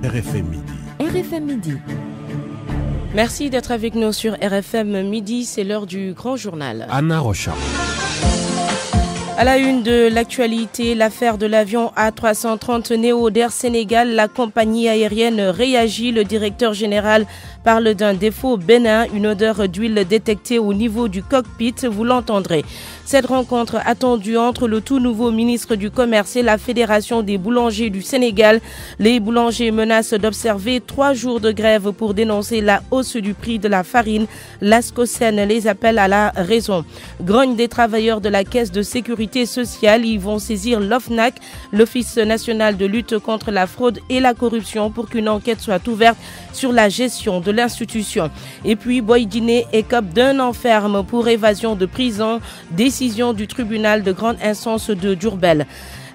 RFM Midi. RFM Midi. Merci d'être avec nous sur RFM Midi, c'est l'heure du grand journal. Anna Rocha. À la une de l'actualité, l'affaire de l'avion A330 Neo d'Air Sénégal, la compagnie aérienne réagit. Le directeur général parle d'un défaut bénin, une odeur d'huile détectée au niveau du cockpit, vous l'entendrez. Cette rencontre attendue entre le tout nouveau ministre du Commerce et la Fédération des boulangers du Sénégal. Les boulangers menacent d'observer 3 jours de grève pour dénoncer la hausse du prix de la farine. L'ASCOSEN les appelle à la raison. Grogne des travailleurs de la Caisse de sécurité sociale. Ils vont saisir l'OFNAC, l'Office national de lutte contre la fraude et la corruption, pour qu'une enquête soit ouverte sur la gestion de l'institution. Et puis, Boy-Guinée écope d'un an ferme pour évasion de prison. Décision du tribunal de grande instance de Diourbel.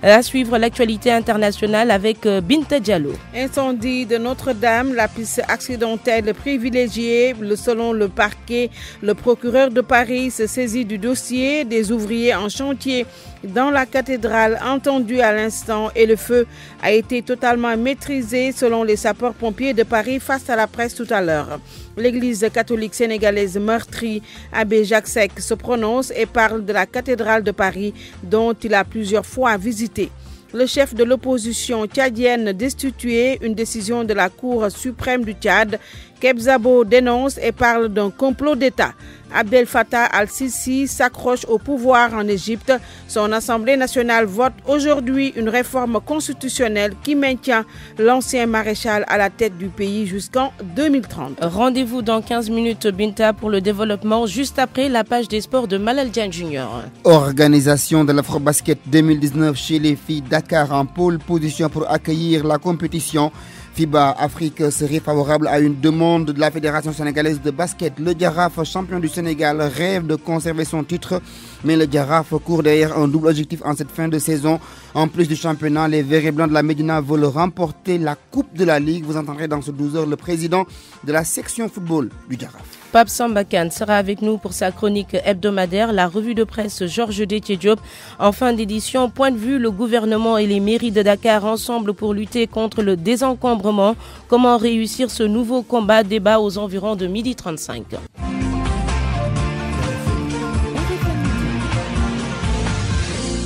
À suivre l'actualité internationale avec Binta Diallo. Incendie de Notre-Dame, la piste accidentelle privilégiée. Selon le parquet, le procureur de Paris se saisit du dossier des ouvriers en chantier dans la cathédrale entendue à l'instant, et le feu a été totalement maîtrisé selon les sapeurs-pompiers de Paris face à la presse tout à l'heure. L'église catholique sénégalaise meurtrie, Abbé Jacques Seck, se prononce et parle de la cathédrale de Paris dont il a plusieurs fois visité. Le chef de l'opposition tchadienne destitué, une décision de la Cour suprême du Tchad. Kebzabo dénonce et parle d'un complot d'État. Abdel Fattah al-Sisi s'accroche au pouvoir en Égypte. Son Assemblée nationale vote aujourd'hui une réforme constitutionnelle qui maintient l'ancien maréchal à la tête du pays jusqu'en 2030. Rendez-vous dans 15 minutes, Binta, pour le développement, juste après la page des sports de Malal Diagne Junior. Organisation de l'Afrobasket 2019 chez les filles, Dakar en pole position pour accueillir la compétition. FIBA Afrique serait favorable à une demande de la Fédération sénégalaise de basket. Le Jaraaf, champion du Sénégal, rêve de conserver son titre, mais le Jaraaf court derrière un double objectif en cette fin de saison. En plus du championnat, les Verts et Blancs de la Médina veulent remporter la Coupe de la Ligue. Vous entendrez dans ce 12h le président de la section football du Jaraaf. Pape Sambakan sera avec nous pour sa chronique hebdomadaire, la revue de presse Georges Déthié Diop. En fin d'édition, point de vue, le gouvernement et les mairies de Dakar ensemble pour lutter contre le désencombrement. Comment réussir ce nouveau combat? Débat aux environs de 12h35.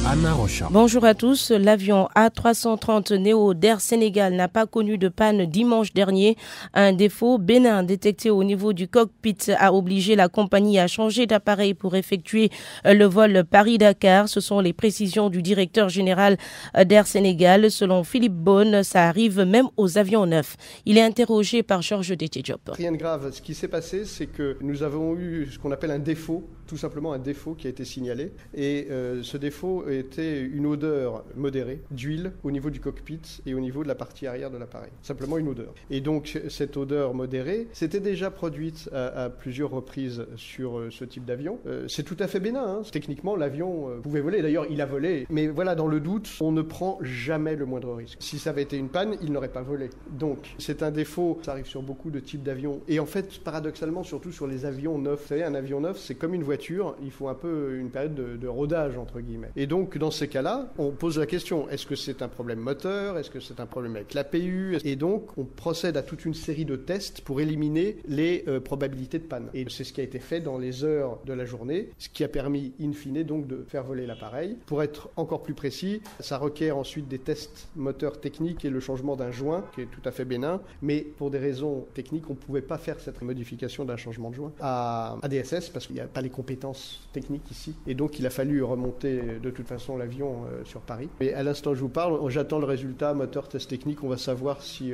Anna Rocha. Bonjour à tous. L'avion A330 Neo d'Air Sénégal n'a pas connu de panne dimanche dernier. Un défaut bénin détecté au niveau du cockpit a obligé la compagnie à changer d'appareil pour effectuer le vol Paris-Dakar. Ce sont les précisions du directeur général d'Air Sénégal. Selon Philippe Beaune, ça arrive même aux avions neufs. Il est interrogé par Georges Déthié Diop. Rien de grave. Ce qui s'est passé, c'est que nous avons eu ce qu'on appelle un défaut, tout simplement un défaut qui a été signalé. Et ce défaut était une odeur modérée d'huile au niveau du cockpit et au niveau de la partie arrière de l'appareil. Simplement une odeur. Et donc cette odeur modérée s'était déjà produite à plusieurs reprises sur ce type d'avion. C'est tout à fait bénin. Hein. Techniquement, l'avion pouvait voler. D'ailleurs, il a volé. Mais voilà, dans le doute, on ne prend jamais le moindre risque. Si ça avait été une panne, il n'aurait pas volé. Donc c'est un défaut. Ça arrive sur beaucoup de types d'avions. Et en fait, paradoxalement, surtout sur les avions neufs. Vous savez, un avion neuf, c'est comme une voiture. Il faut un peu une période de rodage, entre guillemets. Et donc, dans ces cas-là, on pose la question, est-ce que c'est un problème moteur? Est-ce que c'est un problème avec l'APU? Et donc, on procède à toute une série de tests pour éliminer les probabilités de panne. Et c'est ce qui a été fait dans les heures de la journée, ce qui a permis, in fine, donc de faire voler l'appareil. Pour être encore plus précis, ça requiert ensuite des tests moteurs techniques et le changement d'un joint, qui est tout à fait bénin. Mais pour des raisons techniques, on ne pouvait pas faire cette modification d'un changement de joint à DSS, parce qu'il n'y a pas les compétences techniques ici. Et donc, il a fallu remonter de toute façon l'avion sur Paris. Et à l'instant où je vous parle, j'attends le résultat moteur test technique. On va savoir si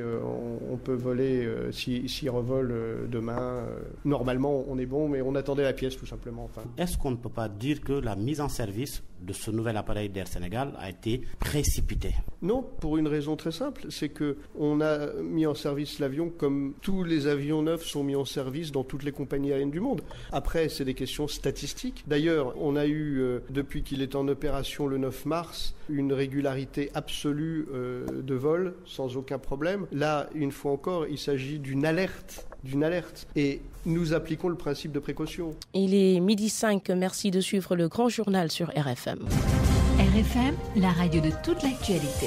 on peut voler, s'il revole demain. Normalement, on est bon, mais on attendait la pièce tout simplement. Enfin. Est-ce qu'on ne peut pas dire que la mise en service de ce nouvel appareil d'Air Sénégal a été précipitée? Non, pour une raison très simple, c'est que on a mis en service l'avion comme tous les avions neufs sont mis en service dans toutes les compagnies aériennes du monde. Après, c'est des questions statistiques. D'ailleurs, on a eu, depuis qu'il est en opération le 9 mars, une régularité absolue de vol, sans aucun problème. Là, une fois encore, il s'agit d'une alerte. Et nous appliquons le principe de précaution. Il est 12h05. Merci de suivre le grand journal sur RFM. RFM, la radio de toute l'actualité.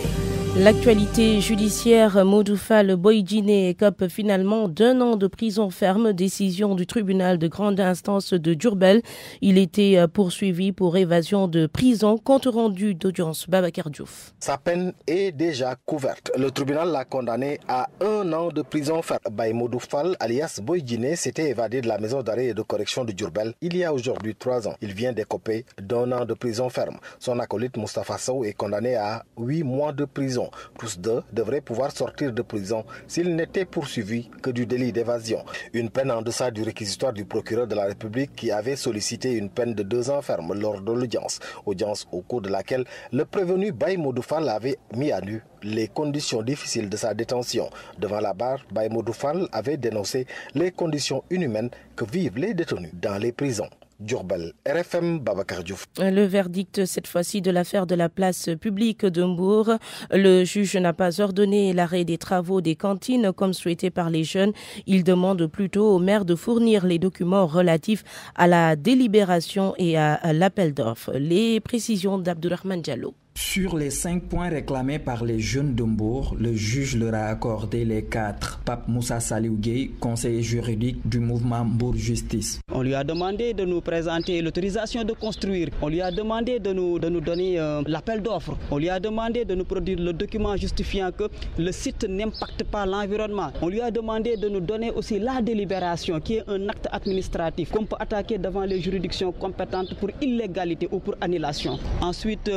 L'actualité judiciaire, Modou Fall Boy-Djiné écope finalement d'1 an de prison ferme, décision du tribunal de grande instance de Diourbel. Il était poursuivi pour évasion de prison, compte rendu d'audience. Babacar Diouf. Sa peine est déjà couverte. Le tribunal l'a condamné à 1 an de prison ferme. Modou Fall, alias Boy-Djiné, s'était évadé de la maison d'arrêt et de correction de Diourbel il y a aujourd'hui 3 ans. Il vient d'écoper d'1 an de prison ferme. Son acolyte Moustapha Sow est condamné à 8 mois de prison. Tous deux devraient pouvoir sortir de prison s'ils n'étaient poursuivis que du délit d'évasion. Une peine en deçà du réquisitoire du procureur de la République qui avait sollicité une peine de 2 ans ferme lors de l'audience. Audience au cours de laquelle le prévenu Modou Fall avait mis à nu les conditions difficiles de sa détention. Devant la barre, Modou Fall avait dénoncé les conditions inhumaines que vivent les détenus dans les prisons. Diourbel, RFM, Babacar Diouf. Le verdict cette fois-ci de l'affaire de la place publique de Mbour. Le juge n'a pas ordonné l'arrêt des travaux des cantines comme souhaité par les jeunes. Il demande plutôt au maire de fournir les documents relatifs à la délibération et à l'appel d'offres. Les précisions d'Abdourahmane Diallo. Sur les 5 points réclamés par les jeunes de Mbour, le juge leur a accordé les 4. Pape Moussa Saliou Gueye, conseiller juridique du mouvement Mbour Justice. On lui a demandé de nous présenter l'autorisation de construire. On lui a demandé de nous donner l'appel d'offres. On lui a demandé de nous produire le document justifiant que le site n'impacte pas l'environnement. On lui a demandé de nous donner aussi la délibération qui est un acte administratif qu'on peut attaquer devant les juridictions compétentes pour illégalité ou pour annulation. Ensuite,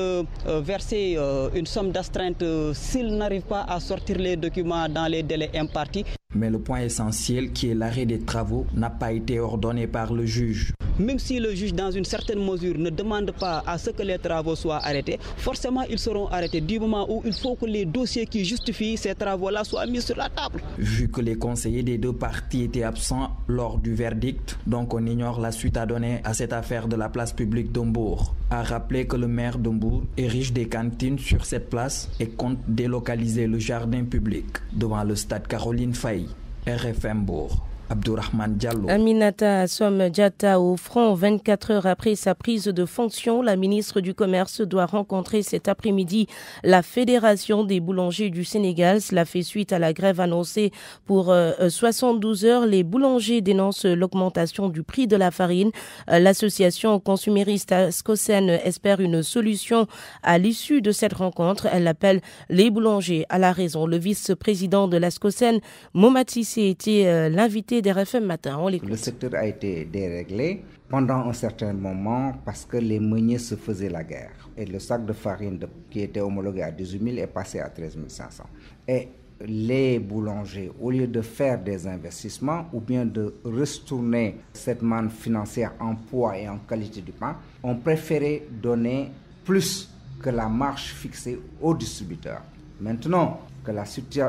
verser une somme d'astreinte s'il n'arrive pas à sortir les documents dans les délais impartis. Mais le point essentiel, qui est l'arrêt des travaux, n'a pas été ordonné par le juge. Même si le juge, dans une certaine mesure, ne demande pas à ce que les travaux soient arrêtés, forcément ils seront arrêtés du moment où il faut que les dossiers qui justifient ces travaux-là soient mis sur la table. Vu que les conseillers des 2 parties étaient absents lors du verdict, donc on ignore la suite à donner à cette affaire de la place publique de Mbour. A rappelé que le maire de Mbour érige des cantines sur cette place et compte délocaliser le jardin public devant le stade Caroline Faye. RFM Mbour. Abdourahmane Diallo. Aminata Assome Diatta au front 24 heures après sa prise de fonction. La ministre du Commerce doit rencontrer cet après-midi la Fédération des boulangers du Sénégal. Cela fait suite à la grève annoncée pour 72 heures. Les boulangers dénoncent l'augmentation du prix de la farine. L'association consumériste Ascosen espère une solution à l'issue de cette rencontre. Elle appelle les boulangers à la raison. Le vice-président de l'Ascosen, Momatissé, était l'invité d'RFM Matin. On l'écoute. Le secteur a été déréglé pendant un certain moment parce que les meuniers se faisaient la guerre. Et le sac de farine qui était homologué à 18 000 est passé à 13 500. Et les boulangers, au lieu de faire des investissements ou bien de retourner cette manne financière en poids et en qualité du pain, ont préféré donner plus que la marge fixée aux distributeurs. Maintenant que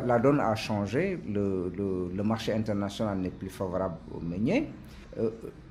la donne a changé, le marché international n'est plus favorable aux meuniers,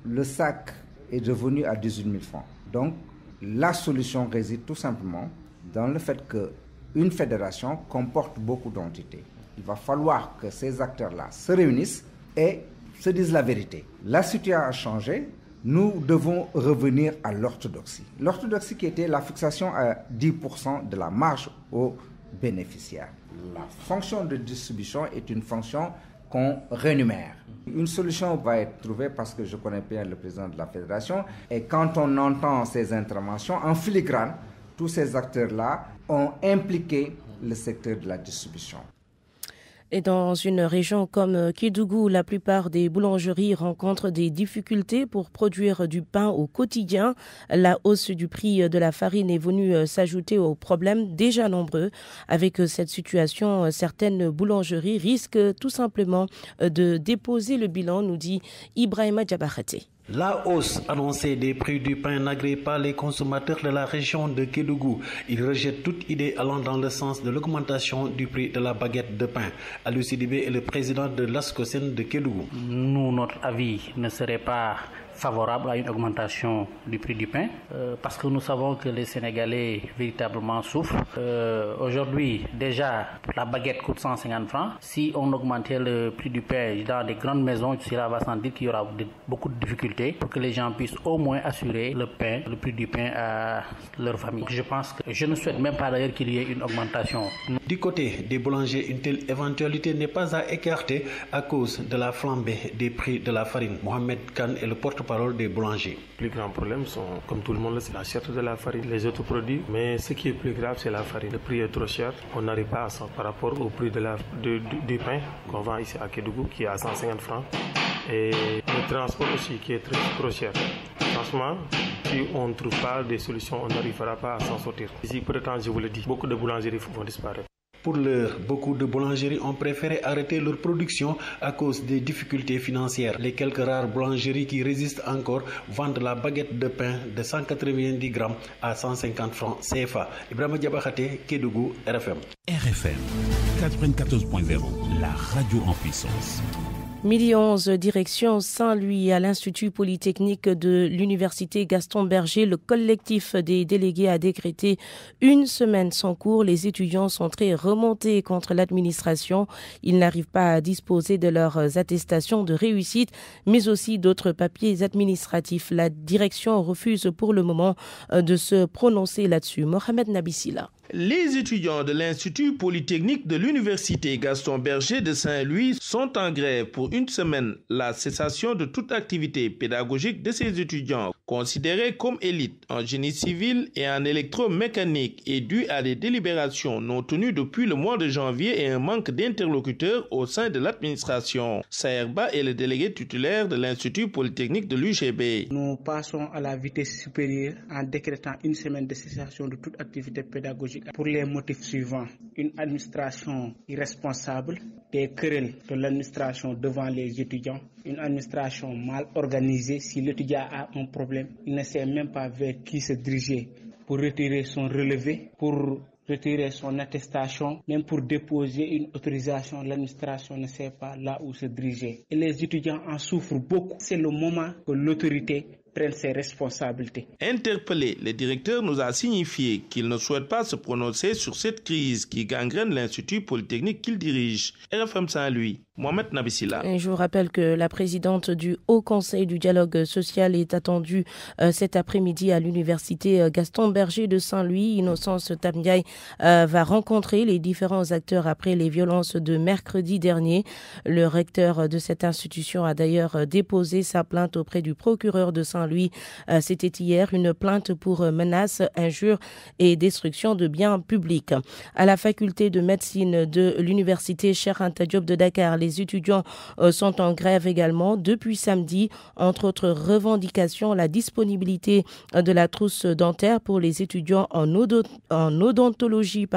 le sac est devenu à 18 000 francs. Donc, la solution réside tout simplement dans le fait qu'une fédération comporte beaucoup d'entités. Il va falloir que ces acteurs-là se réunissent et se disent la vérité. La situation a changé, nous devons revenir à l'orthodoxie. L'orthodoxie qui était la fixation à 10% de la marge aux bénéficiaires. La fonction de distribution est une fonction qu'on rémunère. Une solution va être trouvée parce que je connais bien le président de la fédération et quand on entend ces interventions en filigrane, tous ces acteurs-là ont impliqué le secteur de la distribution. Et dans une région comme Kédougou, la plupart des boulangeries rencontrent des difficultés pour produire du pain au quotidien. La hausse du prix de la farine est venue s'ajouter aux problèmes déjà nombreux. Avec cette situation, certaines boulangeries risquent tout simplement de déposer le bilan, nous dit Ibrahima Djabakhate. La hausse annoncée des prix du pain n'agrée pas les consommateurs de la région de Kédougou. Ils rejettent toute idée allant dans le sens de l'augmentation du prix de la baguette de pain. Aliou Sidibé est le président de l'Ascosen de Kédougou. Nous, notre avis ne serait pas favorable à une augmentation du prix du pain parce que nous savons que les Sénégalais véritablement souffrent. Aujourd'hui, déjà, la baguette coûte 150 francs. Si on augmentait le prix du pain dans des grandes maisons, cela va sans dire qu'il y aura beaucoup de difficultés. difficultés pour que les gens puissent au moins assurer le prix du pain à leur famille. Je pense que je ne souhaite même pas d'ailleurs qu'il y ait une augmentation. Du côté des boulangers, une telle éventualité n'est pas à écarter à cause de la flambée des prix de la farine. Mohamed Khan est le porte-parole des boulangers. Les plus grands problèmes sont, comme tout le monde le sait, la cherté de la farine, les autres produits. Mais ce qui est plus grave, c'est la farine. Le prix est trop cher. On n'arrive pas à ça par rapport au prix du pain qu'on vend ici à Kédougou, qui est à 150 francs. Et le transport aussi, qui est trop cher. Franchement, si on ne trouve pas des solutions, on n'arrivera pas à s'en sortir. Ici, pour autant, je vous le dis, beaucoup de boulangeries vont disparaître. Pour l'heure, beaucoup de boulangeries ont préféré arrêter leur production à cause des difficultés financières. Les quelques rares boulangeries qui résistent encore vendent la baguette de pain de 190 grammes à 150 francs CFA. Ibrahima Diabakhate, Kédougou, RFM. RFM 94.0, la radio en puissance. 11h, direction Saint-Louis à l'Institut Polytechnique de l'Université Gaston Berger. Le collectif des délégués a décrété une semaine sans cours. Les étudiants sont très remontés contre l'administration. Ils n'arrivent pas à disposer de leurs attestations de réussite, mais aussi d'autres papiers administratifs. La direction refuse pour le moment de se prononcer là-dessus. Mohamed Nabissila. Les étudiants de l'Institut Polytechnique de l'Université Gaston Berger de Saint-Louis sont en grève pour une semaine. La cessation de toute activité pédagogique de ces étudiants, considérés comme élites en génie civil et en électromécanique, est due à des délibérations non tenues depuis le mois de janvier et un manque d'interlocuteurs au sein de l'administration. Saherba est le délégué titulaire de l'Institut Polytechnique de l'UGB. Nous passons à la vitesse supérieure en décrétant une semaine de cessation de toute activité pédagogique pour les motifs suivants. Une administration irresponsable, des querelles de l'administration devant les étudiants, une administration mal organisée. Si l'étudiant a un problème, il ne sait même pas vers qui se diriger pour retirer son relevé, pour retirer son attestation, même pour déposer une autorisation, l'administration ne sait pas là où se diriger. Et les étudiants en souffrent beaucoup. C'est le moment que l'autorité prenne ses responsabilités. Interpellé, le directeur nous a signifié qu'il ne souhaite pas se prononcer sur cette crise qui gangrène l'Institut Polytechnique qu'il dirige. RFM Saint-Louis, Mohamed Nabissila. Et je vous rappelle que la présidente du Haut Conseil du dialogue social est attendue cet après-midi à l'Université Gaston Berger de Saint-Louis. Innocence Tamdiaye va rencontrer les différents acteurs après les violences de mercredi dernier. Le recteur de cette institution a d'ailleurs déposé sa plainte auprès du procureur de Saint-Louis. C'était hier, une plainte pour menaces, injures et destruction de biens publics. À la faculté de médecine de l'université Cheikh Anta Diop de Dakar, les étudiants sont en grève également depuis samedi. Entre autres revendications, la disponibilité de la trousse dentaire pour les étudiants en odontologie.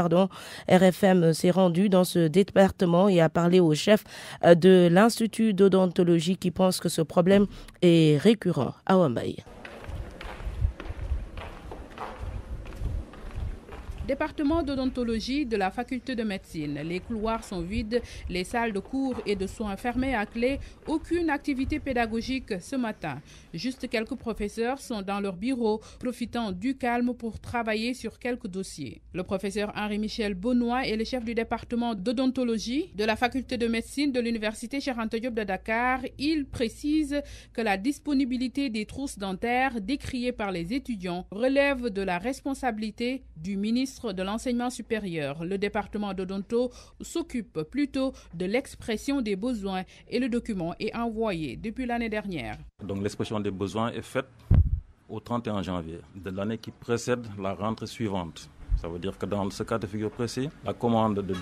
RFM s'est rendu dans ce département et a parlé au chef de l'Institut d'odontologie qui pense que ce problème est récurrent. Département d'odontologie de la faculté de médecine. Les couloirs sont vides, les salles de cours et de soins fermées à clé. Aucune activité pédagogique ce matin. Juste quelques professeurs sont dans leur bureau, profitant du calme pour travailler sur quelques dossiers. Le professeur Henri-Michel Benoît est le chef du département d'odontologie de la faculté de médecine de l'université Cheikh Anta Diop de Dakar. Il précise que la disponibilité des trousses dentaires décriées par les étudiants relève de la responsabilité du ministre de l'enseignement supérieur. Le département d'odonto s'occupe plutôt de l'expression des besoins et le document est envoyé depuis l'année dernière. Donc l'expression des besoins est faite au 31 janvier de l'année qui précède la rentrée suivante. Ça veut dire que dans ce cas de figure précis, la commande de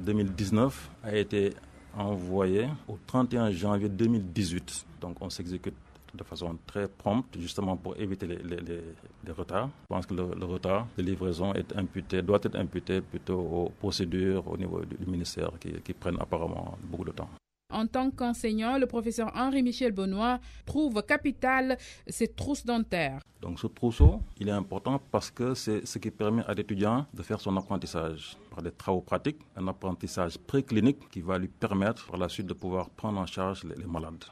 2018-2019 a été envoyée au 31 janvier 2018. Donc on s'exécute de façon très prompte, justement pour éviter les retards. Je pense que le retard de livraison doit être imputé plutôt aux procédures au niveau du ministère qui prennent apparemment beaucoup de temps. En tant qu'enseignant, le professeur Henri-Michel Benoît trouve capital cette trousse dentaire. Donc ce trousseau, il est important parce que c'est ce qui permet à l'étudiant de faire son apprentissage par des travaux pratiques, un apprentissage préclinique qui va lui permettre par la suite de pouvoir prendre en charge les malades.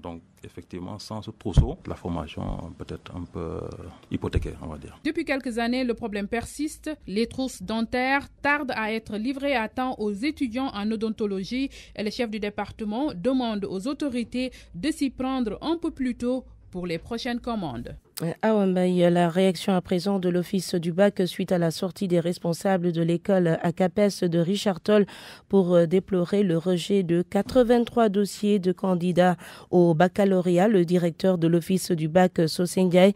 Donc effectivement, sans ce trousseau, la formation peut-être un peu hypothéquée, on va dire. Depuis quelques années, le problème persiste. Les trousses dentaires tardent à être livrées à temps aux étudiants en odontologie et le chef du département demande aux autorités de s'y prendre un peu plus tôt pour les prochaines commandes. La réaction à présent de l'Office du bac suite à la sortie des responsables de l'école ACAPES de Richard Toll pour déplorer le rejet de 83 dossiers de candidats au baccalauréat. Le directeur de l'Office du bac, Sosendiaï,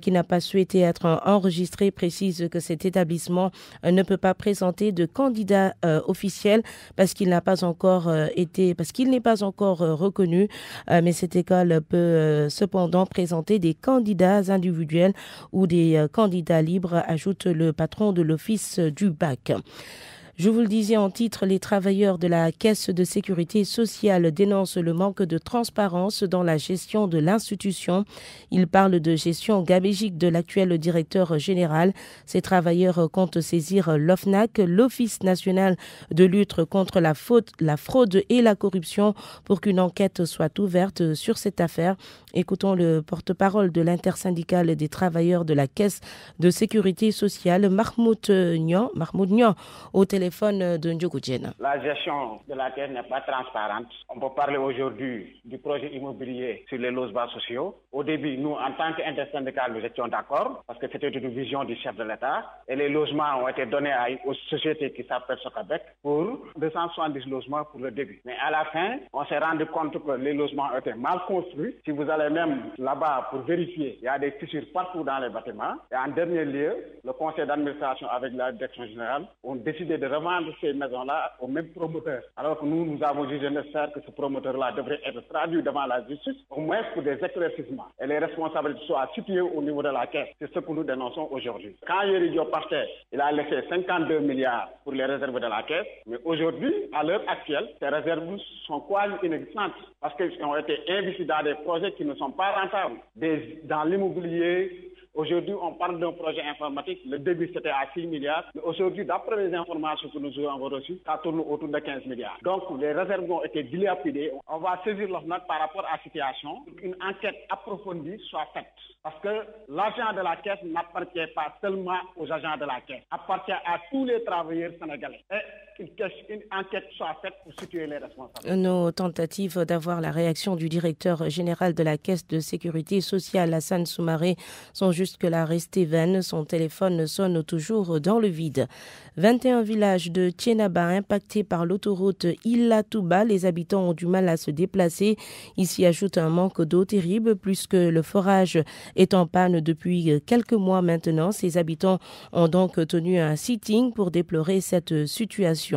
qui n'a pas souhaité être enregistré, précise que cet établissement ne peut pas présenter de candidat officiel parce qu'il n'est pas encore reconnu. Mais cette école peut cependant présenter des candidats individuels ou des candidats libres, ajoute le patron de l'Office du bac. Je vous le disais en titre, les travailleurs de la Caisse de sécurité sociale dénoncent le manque de transparence dans la gestion de l'institution. Ils parlent de gestion gabégique de l'actuel directeur général. Ces travailleurs comptent saisir l'OFNAC, l'Office national de lutte contre la fraude et la corruption, pour qu'une enquête soit ouverte sur cette affaire. Écoutons le porte-parole de l'intersyndicale des travailleurs de la Caisse de sécurité sociale, Mahmoud Nian, au téléphone de Ndjogoudjen. La gestion de la Caisse n'est pas transparente. On peut parler aujourd'hui du projet immobilier sur les logements sociaux. Au début, nous, en tant qu'intersyndicale, nous étions d'accord parce que c'était une vision du chef de l'État. Et les logements ont été donnés aux sociétés qui s'appellent Socabec pour 270 logements pour le début. Mais à la fin, on s'est rendu compte que les logements étaient mal construits. Si vous allez même là-bas pour vérifier, il y a des fissures partout dans les bâtiments. Et en dernier lieu, le conseil d'administration avec la direction générale ont décidé de revendre ces maisons-là au même promoteur. Alors que nous avons jugé nécessaire que ce promoteur-là devrait être traduit devant la justice, au moins pour des éclaircissements. Et les responsabilités soient situées au niveau de la Caisse. C'est ce que nous dénonçons aujourd'hui. Quand Yeridio partait, il a laissé 52 milliards pour les réserves de la Caisse. Mais aujourd'hui, à l'heure actuelle, ces réserves sont quasi inexistantes parce qu'elles ont été investies dans des projets qui ne sont pas rentables. Dans l'immobilier, aujourd'hui, on parle d'un projet informatique. Le début, c'était à 6 milliards. Mais aujourd'hui, d'après les informations que nous avons reçues, ça tourne autour de 15 milliards. Donc, les réserves ont été dilapidées. On va saisir l'OFNAC par rapport à la situation. Une enquête approfondie soit faite. Parce que l'argent de la Caisse n'appartient pas seulement aux agents de la Caisse. Appartient à tous les travailleurs sénégalais. Et une enquête soit faite pour situer les responsables. Nos tentatives d'avoir la réaction du directeur général de la Caisse de sécurité sociale, Hassan Soumaré, sont jusque-là restées vaines. Son téléphone sonne toujours dans le vide. 21 villages de Thiénaba impactés par l'autoroute Ila-Touba. Les habitants ont du mal à se déplacer. Ici ajoute un manque d'eau terrible, puisque le forage est en panne depuis quelques mois maintenant. Ces habitants ont donc tenu un sitting pour déplorer cette situation.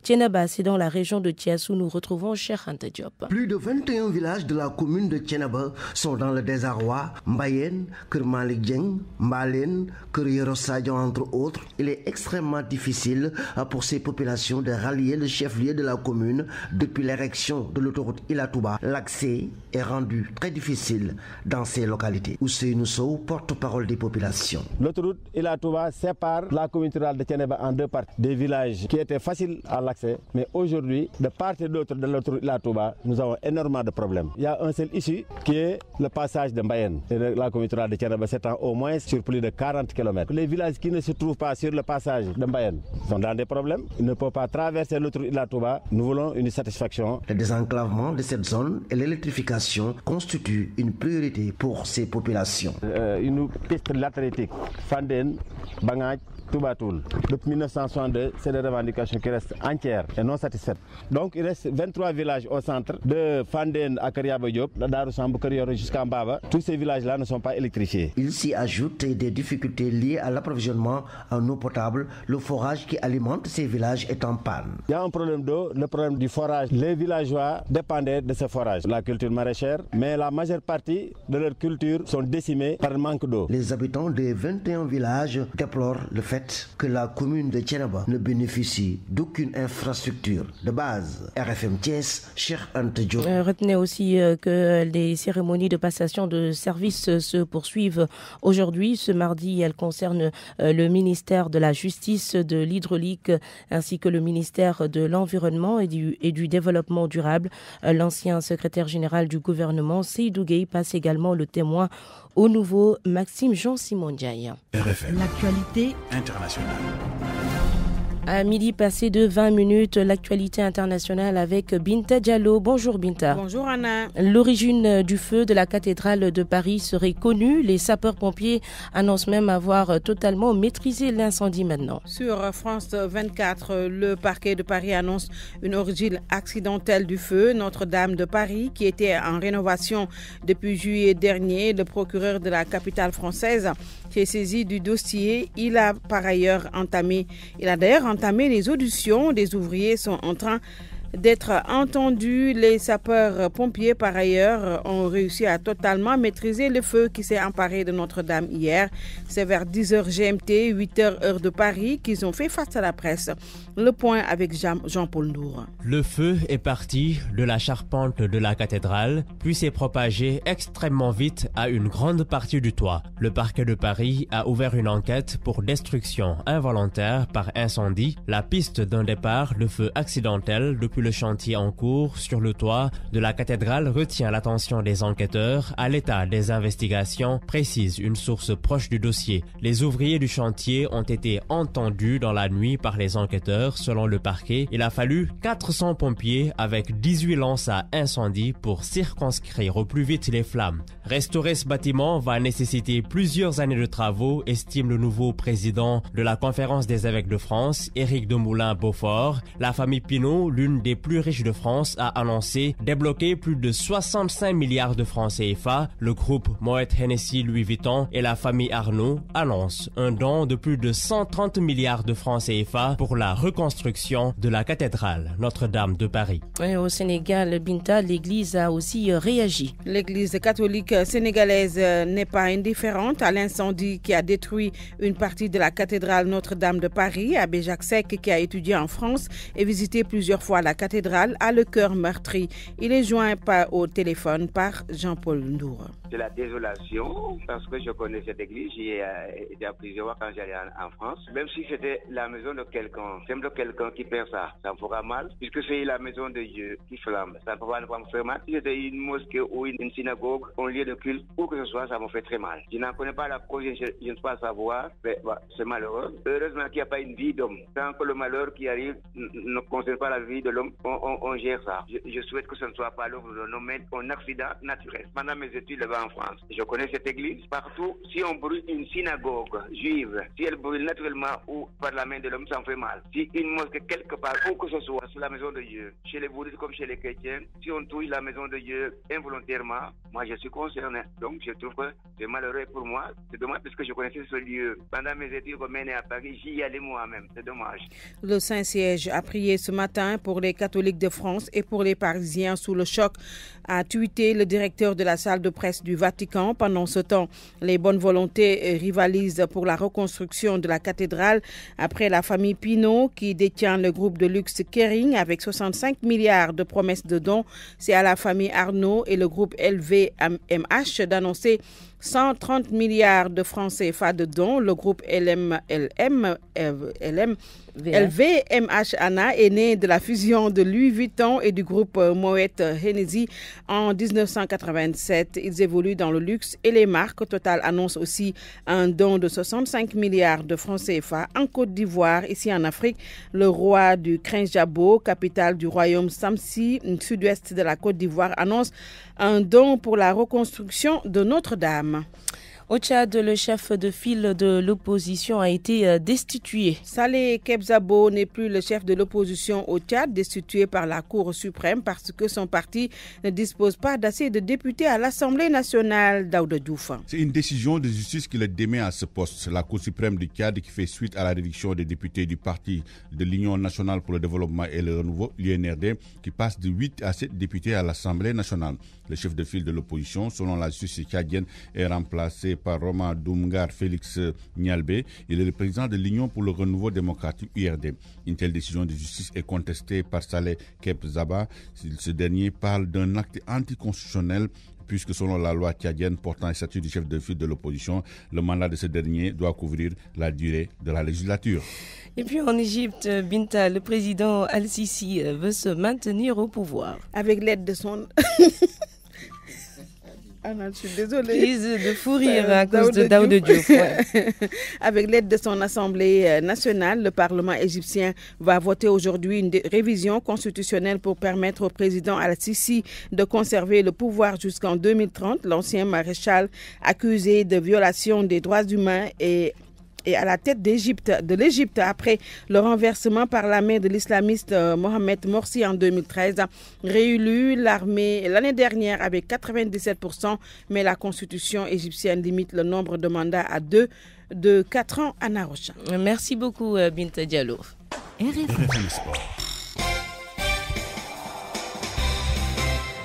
Thiénaba, c'est dans la région de Thiès où nous retrouvons Cheikh Anta Diop. Plus de 21 villages de la commune de Thiénaba sont dans le désarroi. Mbayen, Kër Malick Dieng, Mbalen, Kër Yoro Sadio, entre autres. Il est extrêmement difficile pour ces populations de rallier le chef-lieu de la commune depuis l'érection de l'autoroute Ila-Touba. L'accès est rendu très difficile dans ces localités. Ousseynou Sow, porte-parole des populations. L'autoroute Ila-Touba sépare la commune rurale de Thiénaba en deux parties. Des villages qui étaient faciles à l'accès, mais aujourd'hui, de part et d'autre de l'autoroute Ila-Touba, nous avons énormément de problèmes. Il y a un seul issue qui est le passage de Mbayen. La commune rurale de Thiénaba s'étend au moins sur plus de 40 km. Les villages qui ne se trouvent pas sur le passage de Mbayen sont dans des problèmes. Ils ne peuvent pas traverser l'autoroute Ila-Touba. Nous voulons une satisfaction. Le désenclavement de cette zone et l'électrification constituent une priorité pour ces populations. Une piste latéritique, Fanden, Bangaj, Toubatoul. Depuis 1962, c'est des revendications qui restent entières et non satisfaites. Donc il reste 23 villages au centre, de Fanden à Kariaba Diop, de Darussambu Karioro jusqu'à Mbaba. Tous ces villages-là ne sont pas électrifiés. Il s'y ajoute des difficultés liées à l'approvisionnement en eau potable. Le forage qui alimente ces villages est en panne. Il y a un problème d'eau, le problème du forage. Les villageois dépendaient de ce forage, la culture maraîchère, mais la majeure partie de leur culture sont décimées par le manque d'eau. Les habitants des 21 villages déplorent le fait que la commune de Thiénaba ne bénéficie d'aucune d'aucune infrastructure de base. RFM Thiès, Cheikh Anta Diop. Retenez aussi que les cérémonies de passation de services se poursuivent aujourd'hui. Ce mardi, elles concernent le ministère de la Justice, de l'Hydraulique ainsi que le ministère de l'Environnement et du Développement durable. L'ancien secrétaire général du gouvernement, Seydou Gueye, passe également le témoin au nouveau Maxime Jean-Simon Ndiaye. RFM. L'actualité internationale. À midi passé de 20 minutes, l'actualité internationale avec Binta Diallo. Bonjour Binta. Bonjour Anna. L'origine du feu de la cathédrale de Paris serait connue. Les sapeurs-pompiers annoncent même avoir totalement maîtrisé l'incendie maintenant. Sur France 24, le parquet de Paris annonce une origine accidentelle du feu. Notre-Dame de Paris, qui était en rénovation depuis juillet dernier, le procureur de la capitale française s'est saisi du dossier. Il a d'ailleurs entamé les auditions. Des ouvriers sont en train d'être entendus. Les sapeurs-pompiers, par ailleurs, ont réussi à totalement maîtriser le feu qui s'est emparé de Notre-Dame hier. C'est vers 10h GMT, 8h heure de Paris, qu'ils ont fait face à la presse. Le point avec Jean-Paul Ndour. Le feu est parti de la charpente de la cathédrale, puis s'est propagé extrêmement vite à une grande partie du toit. Le parquet de Paris a ouvert une enquête pour destruction involontaire par incendie. La piste d'un départ de feu accidentel depuis le chantier en cours sur le toit de la cathédrale retient l'attention des enquêteurs. À l'état des investigations, précise une source proche du dossier. Les ouvriers du chantier ont été entendus dans la nuit par les enquêteurs. Selon le parquet, il a fallu 400 pompiers avec 18 lances à incendie pour circonscrire au plus vite les flammes. Restaurer ce bâtiment va nécessiter plusieurs années de travaux, estime le nouveau président de la Conférence des évêques de France, Éric de Moulin-Beaufort. La famille Pinault, l'une des plus riches de France, a annoncé débloquer plus de 65 milliards de francs CFA. Le groupe Moet Hennessy Louis Vuitton et la famille Arnault annoncent un don de plus de 130 milliards de francs CFA pour la reconstruction de la cathédrale Notre-Dame de Paris. Et au Sénégal, Binta, l'Église a aussi réagi. L'Église catholique sénégalaise n'est pas indifférente à l'incendie qui a détruit une partie de la cathédrale Notre-Dame de Paris. Abbé Jacques Sec, qui a étudié en France et visité plusieurs fois la cathédrale, a le cœur meurtri. Il est joint au téléphone par Jean-Paul Ndour. C'est la désolation parce que je connais cette église, j'y ai été à plusieurs fois quand j'allais en France. Même si c'était la maison de quelqu'un, de quelqu'un qui perd ça me fera mal, puisque c'est la maison de Dieu qui flambe. Ça ne peut pas me faire mal. Si c'était une mosquée ou une synagogue, un lieu de culte, où que ce soit, ça me fait très mal. Je n'en connais pas la cause, je ne peux pas savoir, mais c'est malheureux. Heureusement qu'il n'y a pas une vie d'homme. Tant que le malheur qui arrive ne concerne pas la vie de l'homme, on gère ça. Je souhaite que ce ne soit pas l'œuvre de l'homme, mais un accident naturel. Pendant mes études là-bas en France, je connais cette église. Partout, si on brûle une synagogue juive, si elle brûle naturellement ou par la main de l'homme, ça me fait mal. Si une mosquée quelque part, où que ce soit, c'est la maison de Dieu. Chez les bouddhistes comme chez les chrétiens, si on touche la maison de Dieu involontairement, moi je suis concerné. Donc je trouve que c'est malheureux pour moi. C'est dommage parce que je connaissais ce lieu. Pendant mes études menées à Paris, j'y allais moi-même. C'est dommage. Le Saint-Siège a prié ce matin pour les catholiques de France et pour les Parisiens sous le choc, a tweeté le directeur de la salle de presse du Vatican. Pendant ce temps, les bonnes volontés rivalisent pour la reconstruction de la cathédrale après la famille Pinault qui détient le groupe de luxe Kering avec 65 milliards de promesses de dons. C'est à la famille Arnault et le groupe LVMH d'annoncer 130 milliards de francs CFA de dons. Le groupe LVMH Anna est né de la fusion de Louis Vuitton et du groupe Moet Hennessy en 1987. Ils évoluent dans le luxe et les marques. Total annonce aussi un don de 65 milliards de francs CFA en Côte d'Ivoire. Ici en Afrique, le roi du Krinjabo, capitale du royaume Samsi, sud-ouest de la Côte d'Ivoire, annonce un don pour la reconstruction de Notre-Dame. Au Tchad, le chef de file de l'opposition a été destitué. Saleh Kebzabo n'est plus le chef de l'opposition au Tchad, destitué par la Cour suprême parce que son parti ne dispose pas d'assez de députés à l'Assemblée nationale. Daouda Diouf. C'est une décision de justice qui le démet à ce poste. La Cour suprême du Tchad qui fait suite à la réduction des députés du parti de l'Union nationale pour le développement et le renouveau, l'UNRD, qui passe de 8 à 7 députés à l'Assemblée nationale. Le chef de file de l'opposition, selon la justice tchadienne, est remplacé par Romain Doumgar Félix Nialbe. Il est le président de l'Union pour le renouveau démocratique URD. Une telle décision de justice est contestée par Saleh Kebzaba. Ce dernier parle d'un acte anticonstitutionnel puisque selon la loi tchadienne portant le statut du chef de file de l'opposition, le mandat de ce dernier doit couvrir la durée de la législature. Et puis en Égypte, Binta, le président Al-Sisi veut se maintenir au pouvoir. Avec l'aide de son... Ah non, je suis désolée. Crise de fou rire à cause de Daouda Diouf. Ouais. Avec l'aide de son Assemblée nationale, le Parlement égyptien va voter aujourd'hui une révision constitutionnelle pour permettre au président Al-Sisi de conserver le pouvoir jusqu'en 2030. L'ancien maréchal accusé de violation des droits humains et à la tête de l'Égypte après le renversement par la main de l'islamiste Mohamed Morsi en 2013, réélu l'armée l'année dernière avec 97%, mais la constitution égyptienne limite le nombre de mandats à 2 de 4 ans à Narochan. Merci beaucoup Binta Diallo. RFI Sport.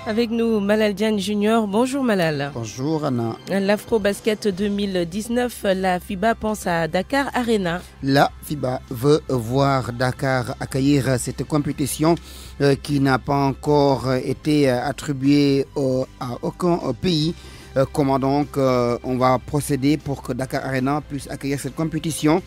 Avec nous, Malal Diagne Junior. Bonjour Malal. Bonjour Anna. L'Afro-Basket 2019, la FIBA pense à Dakar Arena. La FIBA veut voir Dakar accueillir cette compétition qui n'a pas encore été attribuée à aucun pays. Comment donc on va procéder pour que Dakar Arena puisse accueillir cette compétition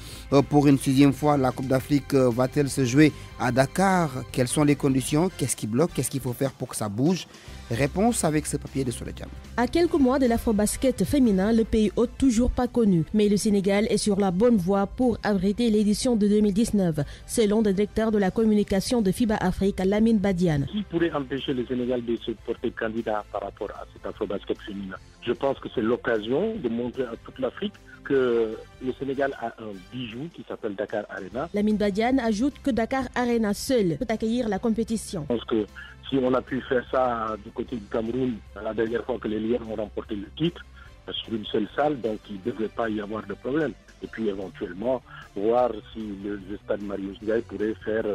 pour une 6e fois? La Coupe d'Afrique va-t-elle se jouer à Dakar? Quelles sont les conditions? Qu'est-ce qui bloque? Qu'est-ce qu'il faut faire pour que ça bouge? Réponse avec ce papier de Soledjam. À quelques mois de l'Afro-Basket féminin, le pays hôte toujours pas connu. Mais le Sénégal est sur la bonne voie pour abriter l'édition de 2019, selon le directeur de la communication de FIBA Afrique, Lamine Badiane. Qui pourrait empêcher le Sénégal de se porter candidat par rapport à cet Afro-Basket féminin? Je pense que c'est l'occasion de montrer à toute l'Afrique que le Sénégal a un bijou qui s'appelle Dakar Arena. Lamine Badiane ajoute que Dakar Arena seul peut accueillir la compétition. Je pense que si on a pu faire ça du côté du Cameroun, la dernière fois que les Lions ont remporté le titre, sur une seule salle, donc il ne devrait pas y avoir de problème. Et puis éventuellement, voir si le stade Marius Ndiaye pourrait faire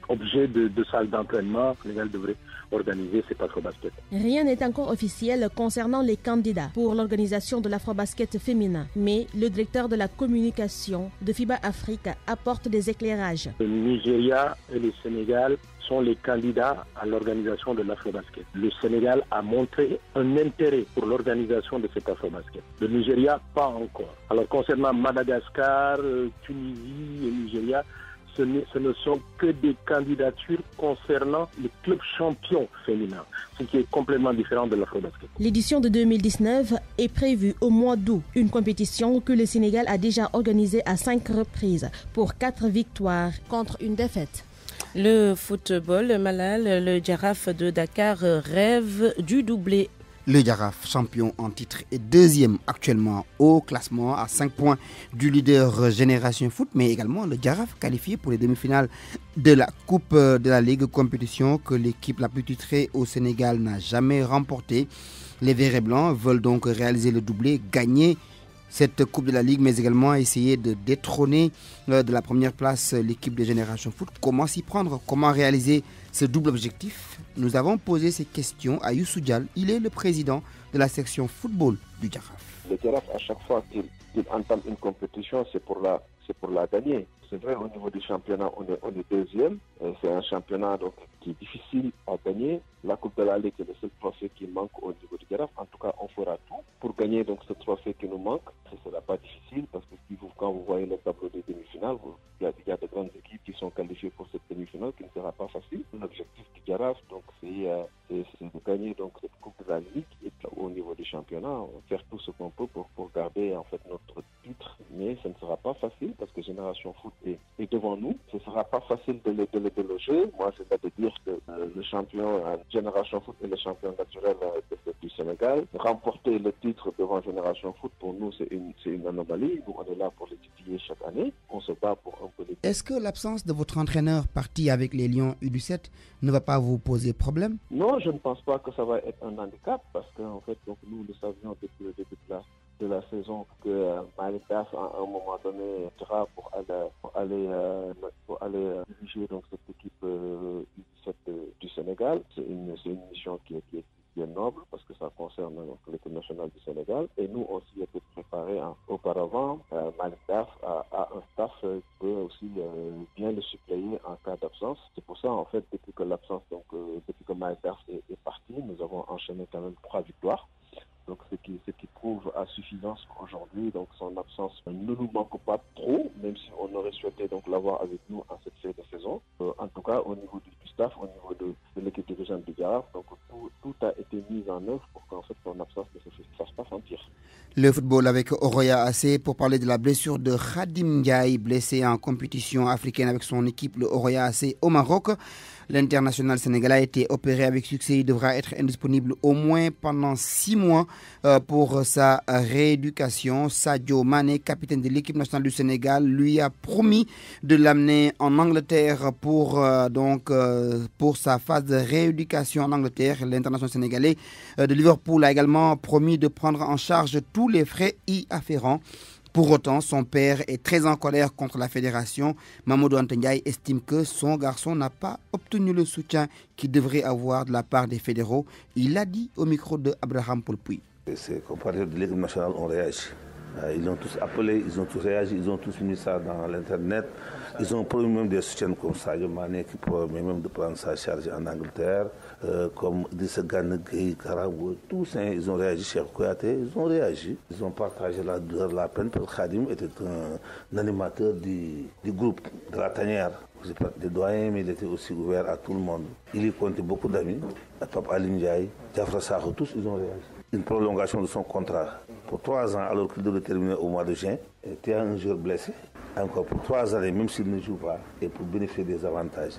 objet de salles d'entraînement. Le Sénégal devrait organiser cet Afro-Basket. Rien n'est encore officiel concernant les candidats pour l'organisation de l'Afro-Basket féminin. Mais le directeur de la communication de FIBA Afrique apporte des éclairages. Le Nigeria et le Sénégal sont les candidats à l'organisation de l'Afro-Basket. Le Sénégal a montré un intérêt pour l'organisation de cet Afro-Basket. Le Nigeria, pas encore. Alors concernant Madagascar, Tunisie et Nigeria, ce ne sont que des candidatures concernant les clubs champions féminins, ce qui est complètement différent de l'Afro-Basket. L'édition de 2019 est prévue au mois d'août, une compétition que le Sénégal a déjà organisée à 5 reprises pour 4 victoires contre une défaite. Le football, Malal, le Giraffe de Dakar rêve du doublé. Le Giraffe, champion en titre, est 2e actuellement au classement à 5 points du leader Génération Foot, mais également le Giraffe qualifié pour les demi-finales de la Coupe de la Ligue, compétition que l'équipe la plus titrée au Sénégal n'a jamais remportée. Les Verts et Blancs veulent donc réaliser le doublé, gagner cette Coupe de la Ligue, mais également essayer de détrôner de la première place l'équipe de Génération Foot. Comment s'y prendre? Comment réaliser ce double objectif? Nous avons posé ces questions à Youssou Dial. Il est le président de la section football du Giraffe. Le Giraffe, à chaque fois qu'il entame une compétition, c'est pour la gagner. C'est vrai, au niveau du championnat, on est 2e. C'est un championnat donc, qui est difficile à gagner. La Coupe de la Ligue est le seul trophée qui manque au niveau du Giraffe. En tout cas, on fera tout pour gagner donc, ce trophée qui nous manque. Ce ne sera pas difficile parce que quand vous voyez le tableau des demi-finales, il y a de grandes équipes qui sont qualifiées pour cette demi-finale qui ne sera pas facile. L'objectif du Giraffe, donc, c'est de gagner donc, cette Coupe de la Ligue et puis, au niveau du championnat, faire tout ce qu'on peut pour garder en fait, notre titre. Mais ce ne sera pas facile parce que Génération Foot est devant nous. Ce ne sera pas facile de le jouer. Moi, c'est à dire que le champion Génération Foot est le champion naturel du Sénégal. Remporter le titre devant Génération Foot, pour nous, c'est une anomalie. Nous, on est là pour les titiller chaque année. On se bat pour un peu les... Est-ce que l'absence de votre entraîneur parti avec les Lions U17 ne va pas vous poser problème? Non, je ne pense pas que ça va être un handicap parce qu'en fait, donc, nous le savions depuis le début de la saison que Malick Daaf, à un moment donné, sera pour aller diriger donc, cette équipe U17 du Sénégal. C'est une mission qui est bien noble parce que ça concerne l'équipe nationale du Sénégal. Et nous, on s'y était préparé auparavant. Malick Daf a un staff qui peut aussi bien le suppléer en cas d'absence. C'est pour ça, en fait, depuis que Malick Daf est parti, nous avons enchaîné quand même 3 victoires. Donc, ce qui prouve à suffisance qu'aujourd'hui, donc son absence ne nous manque pas trop, même si on aurait souhaité donc l'avoir avec nous en cette série de saison. En tout cas, au niveau du staff, au niveau de l'équipe dirigeante du Jaraaf, donc tout a été mis en œuvre pour qu'en fait son absence ne se fasse pas sentir. Le football avec Oroya AC pour parler de la blessure de Khadim Ndiaye, blessé en compétition africaine avec son équipe, le Oroya AC au Maroc. L'international sénégalais a été opéré avec succès. Il devra être indisponible au moins pendant 6 mois pour sa rééducation. Sadio Mané, capitaine de l'équipe nationale du Sénégal, lui a promis de l'amener en Angleterre pour sa phase de rééducation en Angleterre. L'international sénégalais de Liverpool a également promis de prendre en charge tous les frais y afférents. Pour autant, son père est très en colère contre la fédération. Mamadou Anta Ndiaye estime que son garçon n'a pas obtenu le soutien qu'il devrait avoir de la part des fédéraux. Il l'a dit au micro de Abraham Poulpoui. Ces compatriotes de l'équipe nationale ont réagi. Ils ont tous appelé, ils ont tous réagi, ils ont tous mis ça dans l'internet. Ils ont promis même des soutiens comme Sadio Mané qui promet même de prendre sa charge en Angleterre, comme Idrissa Gana Gueye, Karabou, tous ils ont réagi, Cheikh Kouyaté, ils ont réagi. Ils ont partagé la douleur, la peine, parce que Khadim était un animateur du groupe de la tanière. Des doyens, mais il était aussi ouvert à tout le monde. Il y comptait beaucoup d'amis, Pape Ali Ndiaye, Diafra Sakho, tous ils ont réagi. Une prolongation de son contrat pour 3 ans alors qu'il devait terminer au mois de juin. Il était un joueur blessé, encore pour 3 années, même s'il ne joue pas, et pour bénéficier des avantages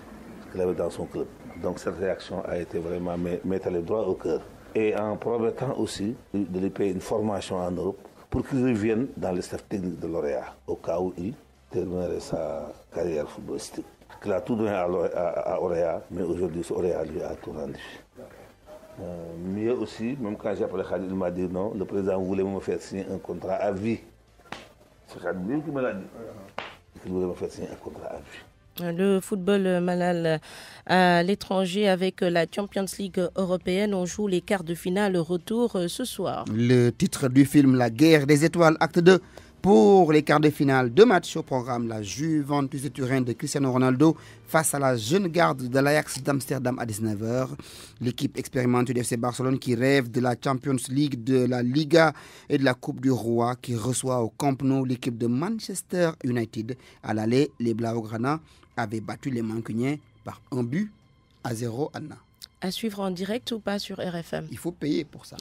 qu'il avait dans son club. Donc cette réaction a été vraiment mettre le droit au cœur. Et en promettant aussi de lui payer une formation en Europe pour qu'il revienne dans le staff technique de l'Oréa, au cas où il terminerait sa carrière footballistique. Il a tout donné à Oréa, mais aujourd'hui, Oréa lui a tout rendu. Mieux aussi, même quand j'ai appelé Khalid, il m'a dit non, le président voulait me faire signer un contrat à vie. C'est Khalid qui me l'a dit. Il voulait me faire signer un contrat à vie. Le football, Malal, à l'étranger avec la Champions League européenne, on joue les quarts de finale retour ce soir. Le titre du film La guerre des étoiles, acte 2. Pour les quarts de finale, 2 matchs au programme. La Juventus de Turin de Cristiano Ronaldo face à la jeune garde de l'Ajax d'Amsterdam à 19h. L'équipe expérimentée du FC Barcelone qui rêve de la Champions League, de la Liga et de la Coupe du Roi qui reçoit au Camp Nou l'équipe de Manchester United. À l'aller, les Blaugrana avaient battu les Mancuniens par 1-0 à Nantes. À suivre en direct ou pas sur RFM? Il faut payer pour ça.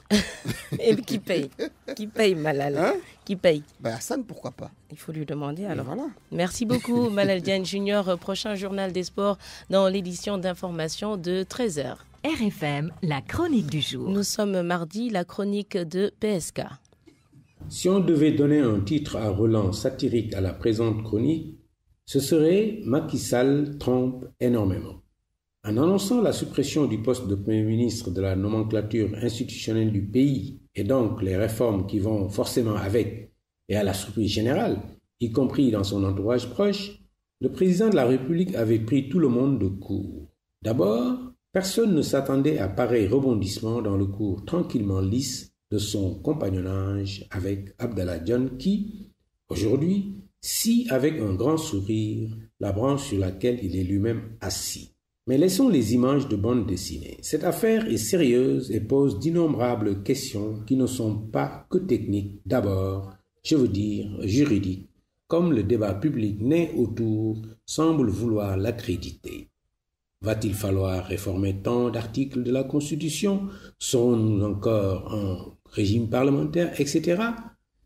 Et qui paye? Qui paye, Malal? Hein? Qui paye? Hassan, pourquoi pas? Il faut lui demander alors. Voilà. Merci beaucoup, Malal Diagne Junior. Prochain journal des sports dans l'édition d'information de 13h. RFM, la chronique du jour. Nous sommes mardi, la chronique de PSK. Si on devait donner un titre à Roland satirique à la présente chronique, ce serait Macky Sall trompe énormément. En annonçant la suppression du poste de Premier ministre de la nomenclature institutionnelle du pays et donc les réformes qui vont forcément avec et à la surprise générale, y compris dans son entourage proche, le président de la République avait pris tout le monde de court. D'abord, personne ne s'attendait à pareil rebondissement dans le cours tranquillement lisse de son compagnonnage avec Abdallah Dionne qui, aujourd'hui, scie avec un grand sourire la branche sur laquelle il est lui-même assis. Mais laissons les images de bande dessinée. Cette affaire est sérieuse et pose d'innombrables questions qui ne sont pas que techniques. D'abord, je veux dire juridiques, comme le débat public né autour semble vouloir l'accréditer. Va-t-il falloir réformer tant d'articles de la Constitution? Serons-nous encore en régime parlementaire, etc.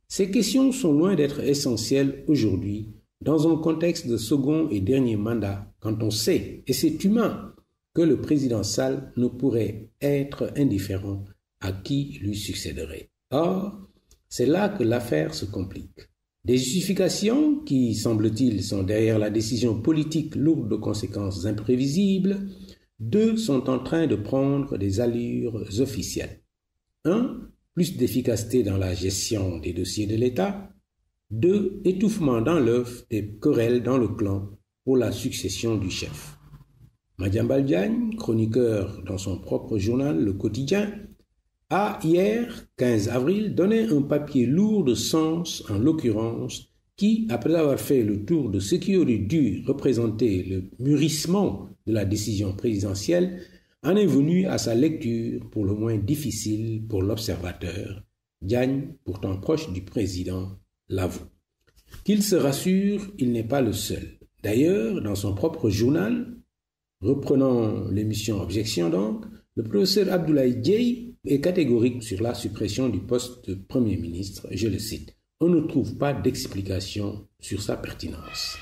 Ces questions sont loin d'être essentielles aujourd'hui, dans un contexte de second et dernier mandat, quand on sait, et c'est humain, que le président Sall ne pourrait être indifférent à qui lui succéderait. Or, c'est là que l'affaire se complique. Des justifications qui, semble-t-il, sont derrière la décision politique lourde de conséquences imprévisibles, 2 sont en train de prendre des allures officielles. 1, plus d'efficacité dans la gestion des dossiers de l'État. 2, étouffement dans l'œuf des querelles dans le clan pour la succession du chef. Madiambal Diagne, chroniqueur dans son propre journal Le Quotidien, a hier, 15 avril, donné un papier lourd de sens, en l'occurrence, qui, après avoir fait le tour de ce qui aurait dû représenter le mûrissement de la décision présidentielle, en est venu à sa lecture pour le moins difficile pour l'observateur. Diagne, pourtant proche du président, l'avoue. Qu'il se rassure, il n'est pas le seul. D'ailleurs, dans son propre journal, reprenant l'émission Objection donc, le professeur Abdoulaye Dieye est catégorique sur la suppression du poste de Premier ministre. Je le cite. On ne trouve pas d'explication sur sa pertinence.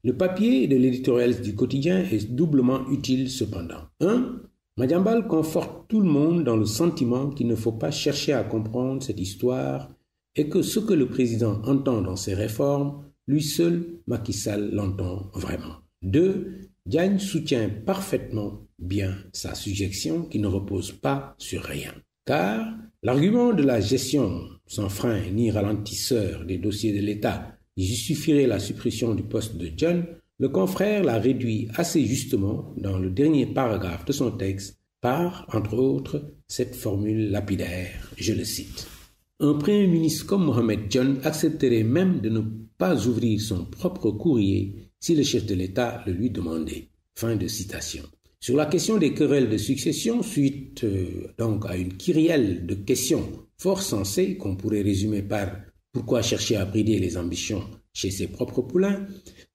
Le papier de l'éditorialiste du quotidien est doublement utile cependant. 1. Madiambal conforte tout le monde dans le sentiment qu'il ne faut pas chercher à comprendre cette histoire et que ce que le président entend dans ses réformes, lui seul, Macky Sall, l'entend vraiment. 2. Diagne soutient parfaitement bien sa suggestion qui ne repose pas sur rien. Car l'argument de la gestion sans frein ni ralentisseur des dossiers de l'État justifierait la suppression du poste de John, le confrère l'a réduit assez justement dans le dernier paragraphe de son texte par, entre autres, cette formule lapidaire, je le cite. Un Premier ministre comme Mohamed John accepterait même de ne pas ouvrir son propre courrier si le chef de l'État le lui demandait. Fin de citation. Sur la question des querelles de succession, suite donc à une kyrielle de questions fort sensées qu'on pourrait résumer par « Pourquoi chercher à brider les ambitions chez ses propres poulains ?»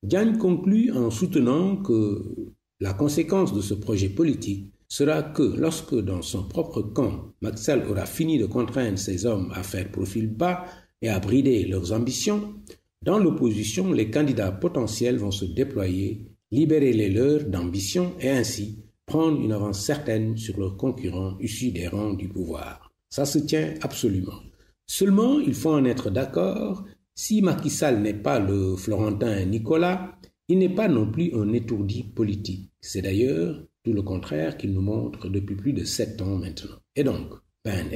Diagne conclut en soutenant que la conséquence de ce projet politique sera que lorsque dans son propre camp, Macky Sall aura fini de contraindre ses hommes à faire profil bas et à brider leurs ambitions, dans l'opposition, les candidats potentiels vont se déployer, libérer les leurs d'ambition et ainsi prendre une avance certaine sur leurs concurrents issus des rangs du pouvoir. Ça se tient absolument. Seulement, il faut en être d'accord, si Macky Sall n'est pas le Florentin Nicolas, il n'est pas non plus un étourdi politique. C'est d'ailleurs tout le contraire qu'il nous montre depuis plus de 7 ans maintenant. Et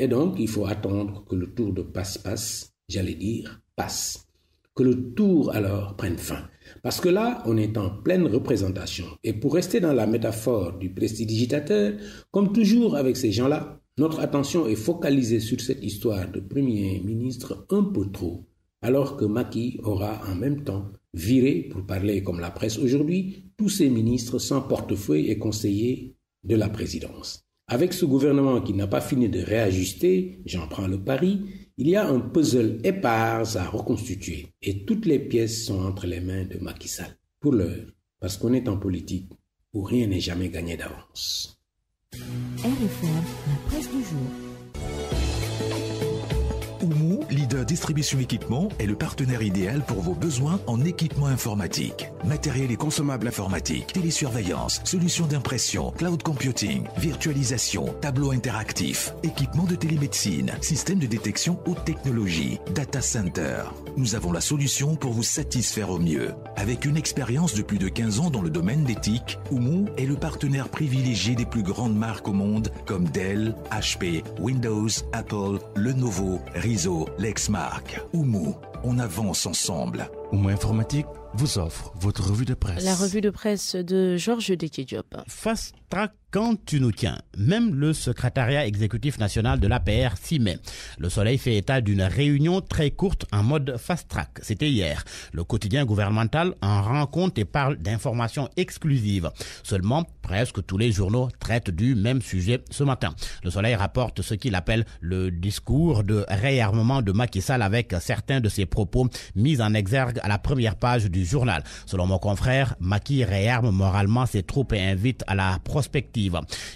donc, il faut attendre que le tour de passe-passe, j'allais dire, passe. Que le tour alors prenne fin. Parce que là, on est en pleine représentation. Et pour rester dans la métaphore du prestidigitateur, comme toujours avec ces gens-là, notre attention est focalisée sur cette histoire de Premier ministre un peu trop, alors que Macky aura en même temps viré, pour parler comme la presse aujourd'hui, tous ses ministres sans portefeuille et conseillers de la présidence. Avec ce gouvernement qui n'a pas fini de réajuster, j'en prends le pari, il y a un puzzle épars à reconstituer et toutes les pièces sont entre les mains de Macky Sall. Pour l'heure, parce qu'on est en politique où rien n'est jamais gagné d'avance. RFM, la presse du jour. Oumou, leader distribution équipement, est le partenaire idéal pour vos besoins en équipement informatique. Matériel et consommables informatiques, télésurveillance, solutions d'impression, cloud computing, virtualisation, tableau interactif, équipement de télémédecine, système de détection haute technologie, data center. Nous avons la solution pour vous satisfaire au mieux. Avec une expérience de plus de 15 ans dans le domaine d'éthique, Oumou est le partenaire privilégié des plus grandes marques au monde comme Dell, HP, Windows, Apple, Lenovo, Rizzo, Lexmark. Oumou, on avance ensemble. Oumou Informatique vous offre votre revue de presse. La revue de presse de Georges Détié-Diop. Fast Track quand tu nous tiens. Même le secrétariat exécutif national de l'APR s'y met. Le Soleil fait état d'une réunion très courte en mode Fast Track. C'était hier. Le quotidien gouvernemental en rend compte et parle d'informations exclusives. Seulement, presque tous les journaux traitent du même sujet ce matin. Le Soleil rapporte ce qu'il appelle le discours de réarmement de Macky Sall avec certains de ses propos mis en exergue à la première page du journal. Selon mon confrère, Macky réarme moralement ses troupes et invite à la prospective.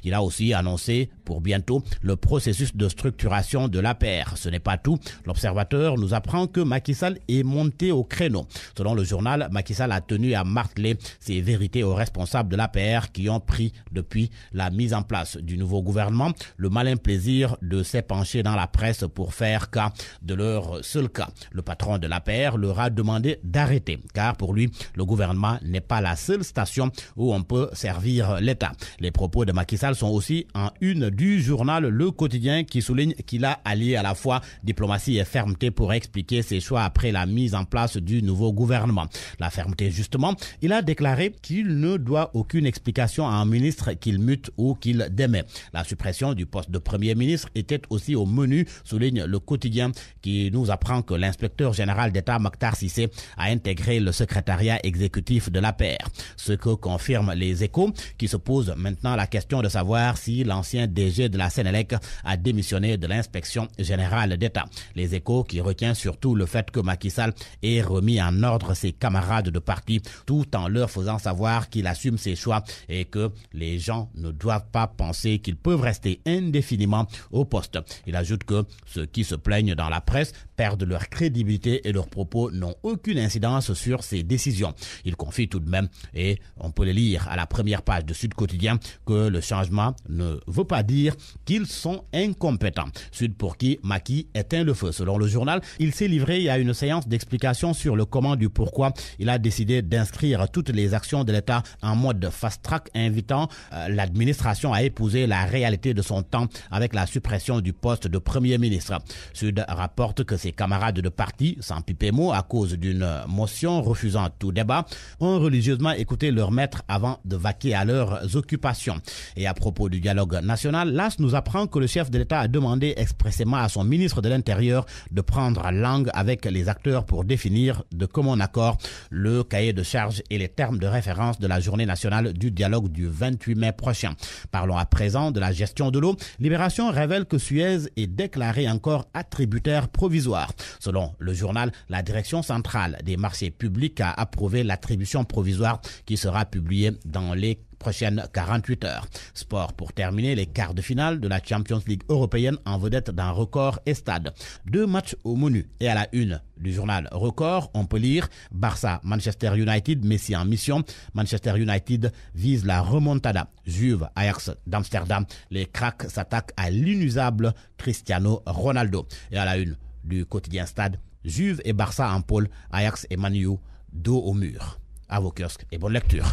Il a aussi annoncé pour bientôt le processus de structuration de l'APR. Ce n'est pas tout. L'Observateur nous apprend que Macky Sall est monté au créneau. Selon le journal, Macky Sall a tenu à marteler ses vérités aux responsables de l'APR qui ont pris depuis la mise en place du nouveau gouvernement le malin plaisir de s'épancher dans la presse pour faire cas de leur seul cas. Le patron patron de l'APR leur a demandé d'arrêter, car pour lui, le gouvernement n'est pas la seule station où on peut servir l'État. Les propos de Macky Sall sont aussi en une du journal Le Quotidien qui souligne qu'il a allié à la fois diplomatie et fermeté pour expliquer ses choix après la mise en place du nouveau gouvernement. La fermeté, justement, il a déclaré qu'il ne doit aucune explication à un ministre qu'il mute ou qu'il démet. La suppression du poste de Premier ministre était aussi au menu, souligne Le Quotidien, qui nous apprend que l'inspecteur général d'État Makhtar Cissé a intégré le secrétariat exécutif de l'APR. Ce que confirment les Échos, qui se posent maintenant la question de savoir si l'ancien DG de la Sénélec a démissionné de l'inspection générale d'État. Les Échos qui retient surtout le fait que Macky Sall ait remis en ordre ses camarades de parti tout en leur faisant savoir qu'il assume ses choix et que les gens ne doivent pas penser qu'ils peuvent rester indéfiniment au poste. Il ajoute que ceux qui se plaignent dans la presse perdent leur crédibilité et leurs propos n'ont aucune incidence sur ces décisions. Il confie tout de même, et on peut le lire à la première page de Sud Quotidien, que le changement ne veut pas dire qu'ils sont incompétents. Sud pour qui Macky éteint le feu. Selon le journal, il s'est livré à une séance d'explication sur le comment du pourquoi il a décidé d'inscrire toutes les actions de l'État en mode fast-track, invitant l'administration à épouser la réalité de son temps avec la suppression du poste de Premier ministre. Sud rapporte que ses camarades de parti, sans piper mot à cause d'une motion refusant tout débat, ont religieusement écouté leur maître avant de vaquer à leurs occupations. Et à propos du dialogue national, l'AS nous apprend que le chef de l'État a demandé expressément à son ministre de l'Intérieur de prendre langue avec les acteurs pour définir de commun accord le cahier de charges et les termes de référence de la journée nationale du dialogue du 28 mai prochain. Parlons à présent de la gestion de l'eau. Libération révèle que Suez est déclaré encore attributaire provisoire. Selon le journal, la direction centrale des marchés publics a approuvé l'attribution provisoire qui sera publiée dans les prochaines 48 heures. Sport pour terminer, les quarts de finale de la Champions League européenne en vedette dans Record et Stade. 2 matchs au menu et à la une du journal Record, on peut lire Barça, Manchester United, Messi en mission. Manchester United vise la remontada. Juve, Ajax d'Amsterdam. Les cracks s'attaquent à l'inusable Cristiano Ronaldo. Et à la une du quotidien Stade, Juve et Barça en pôle, Ajax et Man U dos au mur. À vos kiosques et bonne lecture.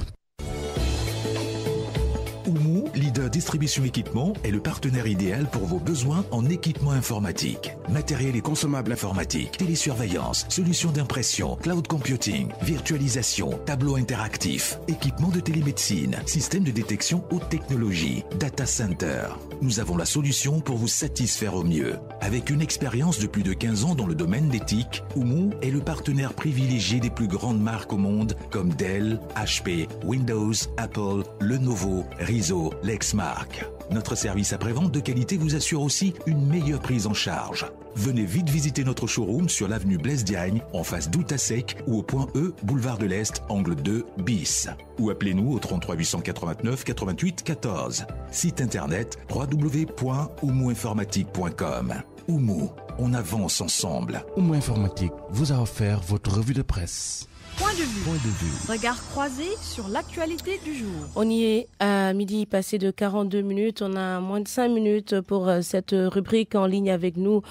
Oumou, leader distribution équipement, est le partenaire idéal pour vos besoins en équipement informatique. Matériel et consommables informatiques, télésurveillance, solutions d'impression, cloud computing, virtualisation, tableau interactif, équipement de télémédecine, système de détection haute technologie, data center. Nous avons la solution pour vous satisfaire au mieux. Avec une expérience de plus de 15 ans dans le domaine d'éthique, Oumou est le partenaire privilégié des plus grandes marques au monde comme Dell, HP, Windows, Apple, Lenovo, Rizzo, Lexmark. Notre service après-vente de qualité vous assure aussi une meilleure prise en charge. Venez vite visiter notre showroom sur l'avenue Blaise Diagne, en face d'Outasek ou au point E, boulevard de l'Est, angle 2 bis. Ou appelez-nous au 33 889 88 14. Site internet www.oumouinformatique.com. Oumou, on avance ensemble. Oumou Informatique vous a offert votre revue de presse. Point de vue. Regard croisé sur l'actualité du jour. On y est à midi passé de 42 minutes. On a moins de 5 minutes pour cette rubrique en ligne avec nous.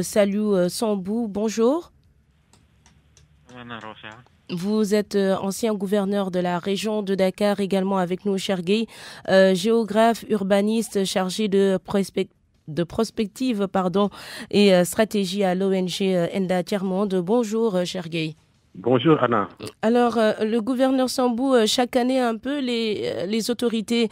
Salut Sambou, bonjour. Vous êtes ancien gouverneur de la région de Dakar, également avec nous, Cherguei, géographe, urbaniste chargé de prospective et stratégie à l'ONG Enda Tiers-Monde. Bonjour Cherguei. Bonjour Anna. Alors, le gouverneur Sambou, chaque année un peu, les autorités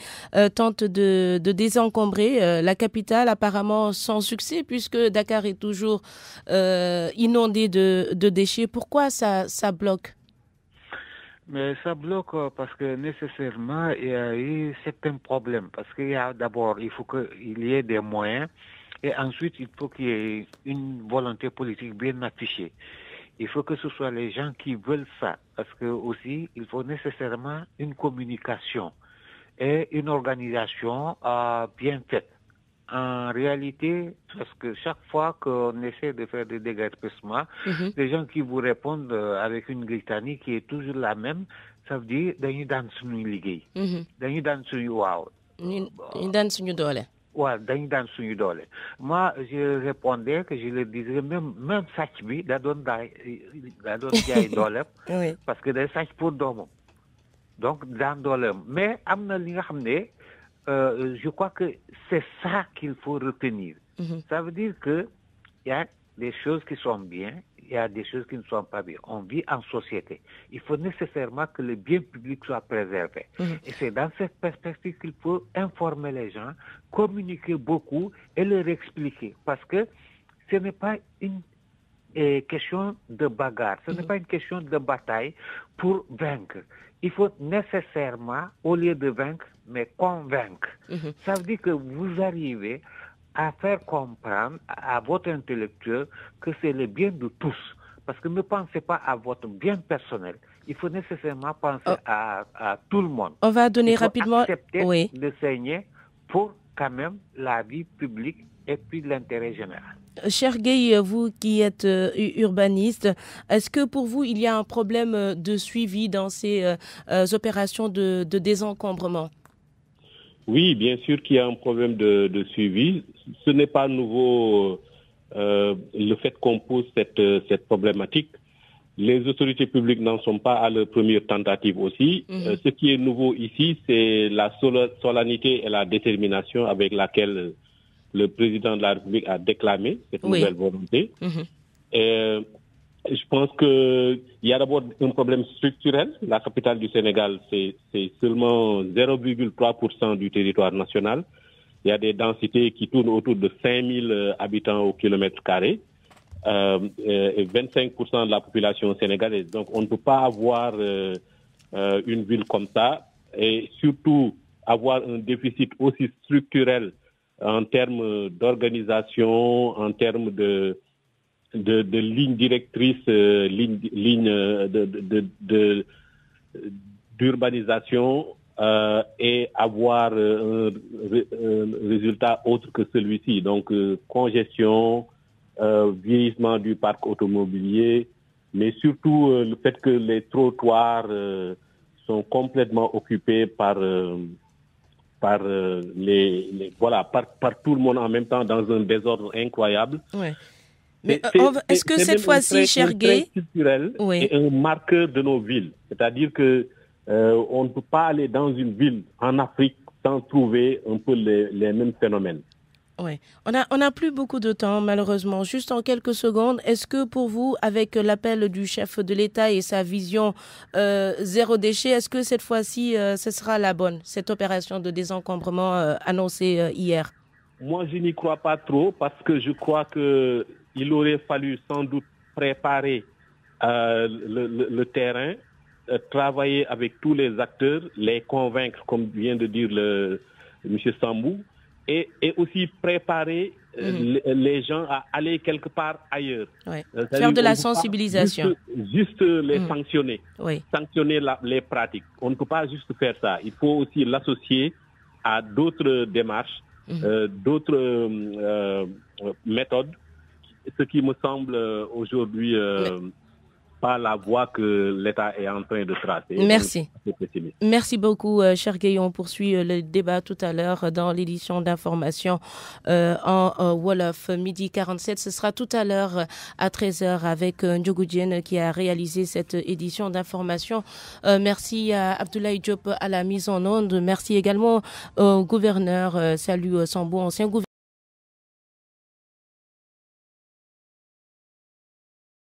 tentent de désencombrer la capitale, apparemment sans succès, puisque Dakar est toujours inondé de déchets. Pourquoi ça bloque? Mais ça bloque parce que nécessairement, il y a eu certains problèmes. Parce qu'il y a d'abord, il faut qu'il y ait des moyens, et ensuite, il faut qu'il y ait une volonté politique bien affichée. Il faut que ce soit les gens qui veulent ça, parce que aussi, il faut nécessairement une communication et une organisation bien faite. En réalité, parce que chaque fois qu'on essaie de faire des déguerpissements, les gens qui vous répondent avec une litanie qui est toujours la même, ça veut dire dañuy daan suñuy liggéey. Dañuy daan suñu waaw. Dañuy daan suñu doole. waaw dañ daan suñu doole moi je répondais que je leur disais même sàcc bi daa doon jaay dooleem parce que day sàcc pour doomam donc daan dooleem mais am na li nga xam ne je crois que c'est ça qu'il faut retenir. Ça veut dire que il y a des choses qui sont bien, il y a des choses qui ne sont pas bien. On vit en société. Il faut nécessairement que le bien public soit préservé. Et c'est dans cette perspective qu'il faut informer les gens, communiquer beaucoup et leur expliquer. Parce que ce n'est pas une question de bagarre, ce n'est pas une question de bataille pour vaincre. Il faut nécessairement, au lieu de vaincre, mais convaincre. Ça veut dire que vous arrivez à faire comprendre à votre intellectuel que c'est le bien de tous. Parce que ne pensez pas à votre bien personnel. Il faut nécessairement penser à tout le monde. On va donner rapidement... accepter de saigner pour quand même la vie publique et puis l'intérêt général. Cher Gueye, vous qui êtes urbaniste, est-ce que pour vous, il y a un problème de suivi dans ces opérations de désencombrement? Oui, bien sûr qu'il y a un problème de suivi. Ce n'est pas nouveau le fait qu'on pose cette problématique. Les autorités publiques n'en sont pas à leur première tentative aussi. Ce qui est nouveau ici, c'est la solennité et la détermination avec laquelle le président de la République a déclamé cette nouvelle volonté. Et je pense qu'il y a d'abord un problème structurel. La capitale du Sénégal, c'est seulement 0,3% du territoire national. Il y a des densités qui tournent autour de 5000 habitants au kilomètre carré et 25% de la population sénégalaise. Donc on ne peut pas avoir une ville comme ça et surtout avoir un déficit aussi structurel en termes d'organisation, en termes de lignes directrices, d'urbanisation et avoir un résultat autre que celui-ci. Donc congestion, vieillissement du parc automobilier, mais surtout le fait que les trottoirs sont complètement occupés par par tout le monde en même temps dans un désordre incroyable. Mais est-ce que cette fois-ci, cher Gueye, culturel est un marqueur de nos villes. C'est-à-dire que on ne peut pas aller dans une ville en Afrique sans trouver un peu les mêmes phénomènes. Oui, on n'a plus beaucoup de temps, malheureusement. Juste en quelques secondes, est-ce que pour vous, avec l'appel du chef de l'État et sa vision zéro déchet, est-ce que cette fois-ci, ce sera la bonne, cette opération de désencombrement annoncée hier? Moi, je n'y crois pas trop parce que je crois qu'il aurait fallu sans doute préparer le terrain, travailler avec tous les acteurs, les convaincre, comme vient de dire M. Sambou, et aussi préparer les gens à aller quelque part ailleurs. Faire de la sensibilisation. Juste les sanctionner. Sanctionner les pratiques. On ne peut pas juste faire ça. Il faut aussi l'associer à d'autres démarches, d'autres méthodes, ce qui me semble aujourd'hui pas la voie que l'État est en train de tracer. Merci. Merci beaucoup, cher Gueye. On poursuit le débat tout à l'heure dans l'édition d'information en Wolof. Midi 47, ce sera tout à l'heure à 13h avec Ndiogu Diène qui a réalisé cette édition d'information. Merci à Abdoulaye Diop à la mise en onde. Merci également au gouverneur. Salut Sambou, ancien gouverneur.